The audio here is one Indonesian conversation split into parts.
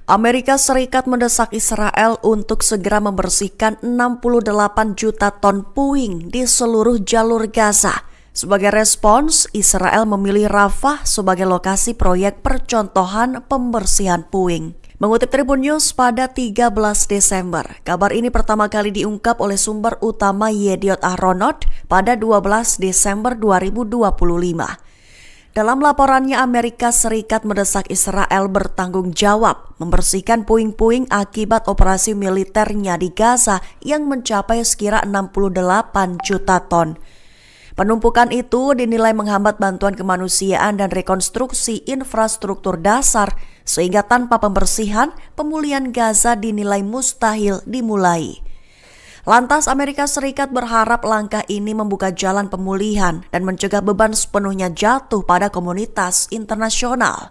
Amerika Serikat mendesak Israel untuk segera membersihkan 68 juta ton puing di seluruh jalur Gaza. Sebagai respons, Israel memilih Rafah sebagai lokasi proyek percontohan pembersihan puing. Mengutip Tribun News pada 13 Desember, kabar ini pertama kali diungkap oleh sumber utama Yediot Ahronot pada 12 Desember 2025. Dalam laporannya, Amerika Serikat mendesak Israel bertanggung jawab membersihkan puing-puing akibat operasi militernya di Gaza yang mencapai sekira 68 juta ton. Penumpukan itu dinilai menghambat bantuan kemanusiaan dan rekonstruksi infrastruktur dasar, sehingga tanpa pembersihan, pemulihan Gaza dinilai mustahil dimulai. Lantas Amerika Serikat berharap langkah ini membuka jalan pemulihan dan mencegah beban sepenuhnya jatuh pada komunitas internasional.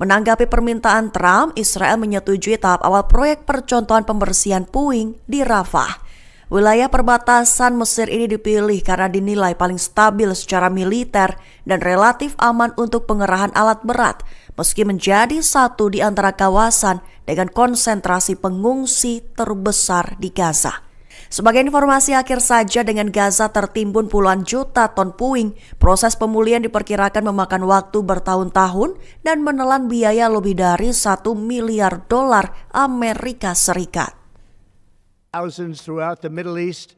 Menanggapi permintaan Trump, Israel menyetujui tahap awal proyek percontohan pembersihan puing di Rafah. Wilayah perbatasan Mesir ini dipilih karena dinilai paling stabil secara militer dan relatif aman untuk pengerahan alat berat, meski menjadi satu di antara kawasan dengan konsentrasi pengungsi terbesar di Gaza. Sebagai informasi akhir saja, dengan Gaza tertimbun puluhan juta ton puing, proses pemulihan diperkirakan memakan waktu bertahun-tahun dan menelan biaya lebih dari $1 miliar Amerika Serikat. Thousands throughout the Middle East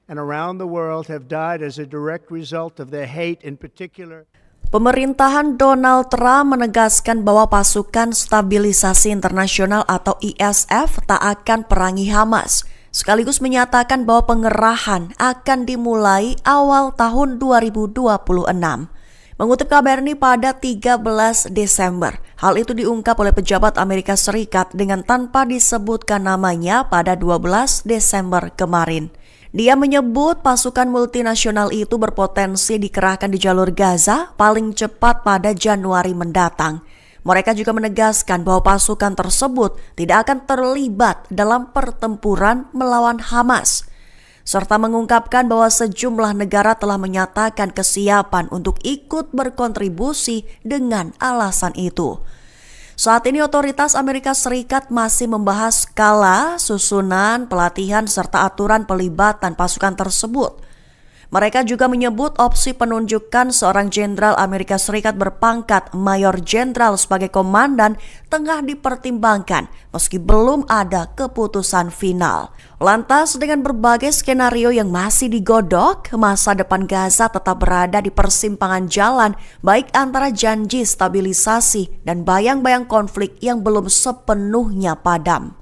and around the world have died as a direct result of their hate in particular. Pemerintahan Donald Trump menegaskan bahwa pasukan stabilisasi internasional atau ISF tak akan perangi Hamas, sekaligus menyatakan bahwa pengerahan akan dimulai awal tahun 2026. Mengutip kabar ini pada 13 Desember, hal itu diungkap oleh pejabat Amerika Serikat dengan tanpa disebutkan namanya pada 12 Desember kemarin. Dia menyebut pasukan multinasional itu berpotensi dikerahkan di jalur Gaza paling cepat pada Januari mendatang. Mereka juga menegaskan bahwa pasukan tersebut tidak akan terlibat dalam pertempuran melawan Hamas, serta mengungkapkan bahwa sejumlah negara telah menyatakan kesiapan untuk ikut berkontribusi dengan alasan itu. Saat ini otoritas Amerika Serikat masih membahas skala, susunan, pelatihan, serta aturan pelibatan pasukan tersebut. Mereka juga menyebut opsi penunjukan seorang jenderal Amerika Serikat berpangkat mayor jenderal sebagai komandan tengah dipertimbangkan meski belum ada keputusan final. Lantas dengan berbagai skenario yang masih digodok, masa depan Gaza tetap berada di persimpangan jalan baik antara janji stabilisasi dan bayang-bayang konflik yang belum sepenuhnya padam.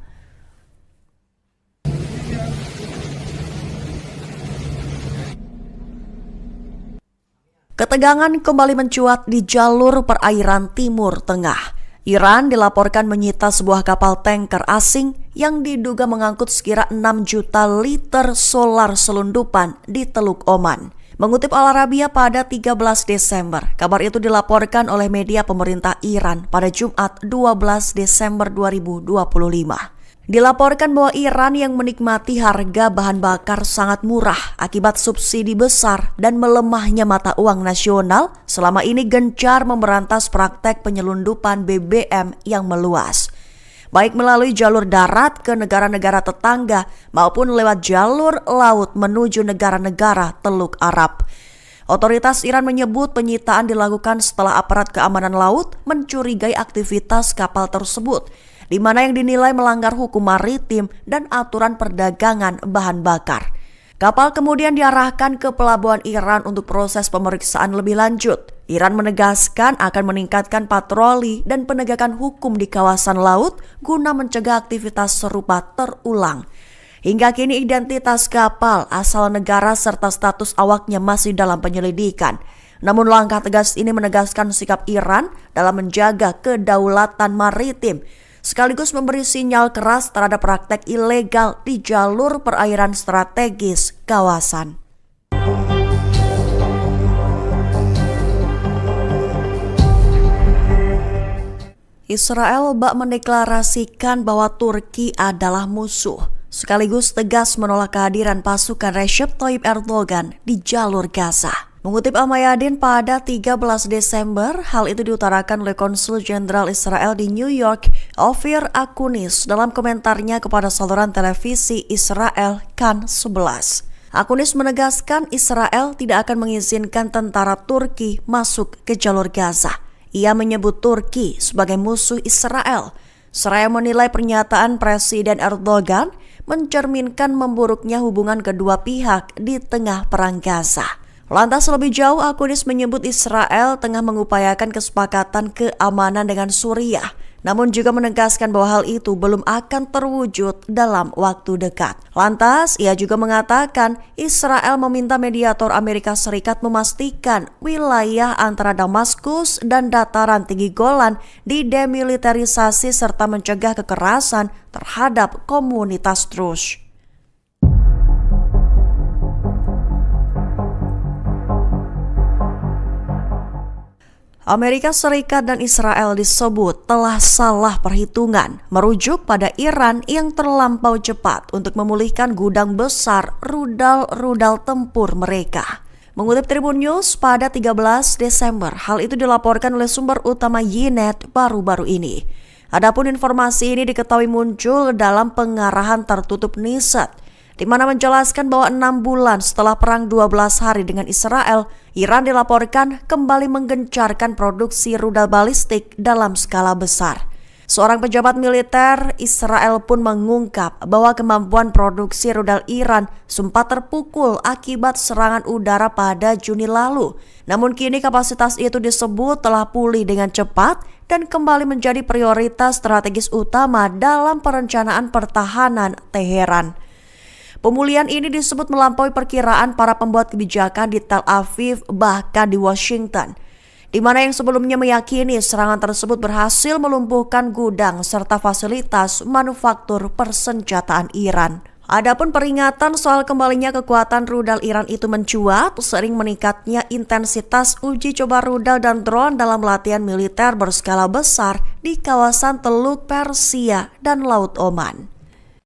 Ketegangan kembali mencuat di jalur perairan Timur Tengah. Iran dilaporkan menyita sebuah kapal tanker asing yang diduga mengangkut sekira 6 juta liter solar selundupan di Teluk Oman. Mengutip Al Arabiya pada 13 Desember, kabar itu dilaporkan oleh media pemerintah Iran pada Jumat 12 Desember 2025. Dilaporkan bahwa Iran yang menikmati harga bahan bakar sangat murah akibat subsidi besar dan melemahnya mata uang nasional selama ini gencar memberantas praktek penyelundupan BBM yang meluas, baik melalui jalur darat ke negara-negara tetangga maupun lewat jalur laut menuju negara-negara Teluk Arab. Otoritas Iran menyebut penyitaan dilakukan setelah aparat keamanan laut mencurigai aktivitas kapal tersebut, di mana yang dinilai melanggar hukum maritim dan aturan perdagangan bahan bakar. Kapal kemudian diarahkan ke pelabuhan Iran untuk proses pemeriksaan lebih lanjut. Iran menegaskan akan meningkatkan patroli dan penegakan hukum di kawasan laut guna mencegah aktivitas serupa terulang. Hingga kini identitas kapal, asal negara serta status awaknya masih dalam penyelidikan. Namun langkah tegas ini menegaskan sikap Iran dalam menjaga kedaulatan maritim, sekaligus memberi sinyal keras terhadap praktek ilegal di jalur perairan strategis kawasan. Israel bak mendeklarasikan bahwa Turki adalah musuh, sekaligus tegas menolak kehadiran pasukan Recep Tayyip Erdogan di jalur Gaza. Mengutip Al-Mayadin pada 13 Desember, hal itu diutarakan oleh Konsul Jenderal Israel di New York, Ofir Akunis, dalam komentarnya kepada saluran televisi Israel Kan 11. Akunis menegaskan Israel tidak akan mengizinkan tentara Turki masuk ke jalur Gaza. Ia menyebut Turki sebagai musuh Israel. Seraya menilai pernyataan Presiden Erdogan mencerminkan memburuknya hubungan kedua pihak di tengah perang Gaza. Lantas lebih jauh, Akunis menyebut Israel tengah mengupayakan kesepakatan keamanan dengan Suriah, namun juga menegaskan bahwa hal itu belum akan terwujud dalam waktu dekat. Lantas, ia juga mengatakan Israel meminta mediator Amerika Serikat memastikan wilayah antara Damaskus dan dataran tinggi Golan didemilitarisasi serta mencegah kekerasan terhadap komunitas Druze. Amerika Serikat dan Israel disebut telah salah perhitungan, merujuk pada Iran yang terlampau cepat untuk memulihkan gudang besar rudal tempur mereka. Mengutip Tribun News pada 13 Desember, hal itu dilaporkan oleh sumber utama Ynet baru-baru ini. Adapun informasi ini diketahui muncul dalam pengarahan tertutup Niset, di mana menjelaskan bahwa 6 bulan setelah perang 12 hari dengan Israel, Iran dilaporkan kembali menggencarkan produksi rudal balistik dalam skala besar. Seorang pejabat militer Israel pun mengungkap bahwa kemampuan produksi rudal Iran sempat terpukul akibat serangan udara pada Juni lalu. Namun kini kapasitas itu disebut telah pulih dengan cepat dan kembali menjadi prioritas strategis utama dalam perencanaan pertahanan Teheran. Pemulihan ini disebut melampaui perkiraan para pembuat kebijakan di Tel Aviv bahkan di Washington, di mana yang sebelumnya meyakini serangan tersebut berhasil melumpuhkan gudang serta fasilitas manufaktur persenjataan Iran. Adapun peringatan soal kembalinya kekuatan rudal Iran itu mencuat sering meningkatnya intensitas uji coba rudal dan drone dalam latihan militer berskala besar di kawasan Teluk Persia dan Laut Oman.